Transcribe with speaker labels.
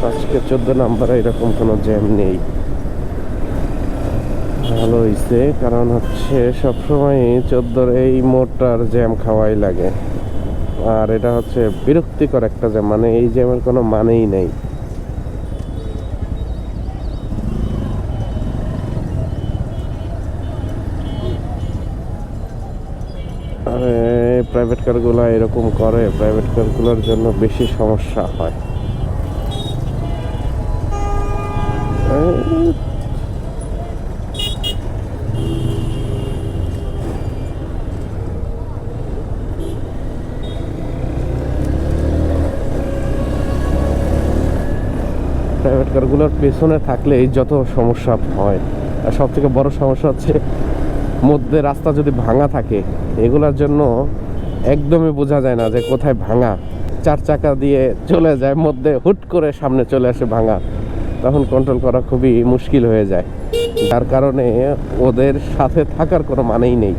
Speaker 1: আজকে 14 নম্বরে এরকম কোনো জ্যাম নেই, ভালো হয়েছে। কারণ হচ্ছে সবসময় 14 এই মোড়টার জ্যাম খাওয়াই লাগে, আর এটা হচ্ছে বিরক্তিকর একটা জ্যাম, মানে এই জ্যামের কোনো মানেই নেই। আরে প্রাইভেট কারগুলো এরকম করে, প্রাইভেট কারগুলোর জন্য বেশি সমস্যা হয়। প্রাইভেট কারগুলোর পেছনে থাকলেই যত সমস্যা হয়। আর সব থেকে বড় সমস্যা হচ্ছে মধ্যে রাস্তা যদি ভাঙা থাকে, এগুলোর জন্য একদমই বোঝা যায় না যে কোথায় ভাঙা। 4 চাকা দিয়ে চলে যায় মধ্যে, হুট করে সামনে চলে আসে ভাঙা, তখন কন্ট্রোল করা খুবই মুশকিল হয়ে যায়। যার কারণে ওদের সাথে থাকার কোনো মানেই নেই।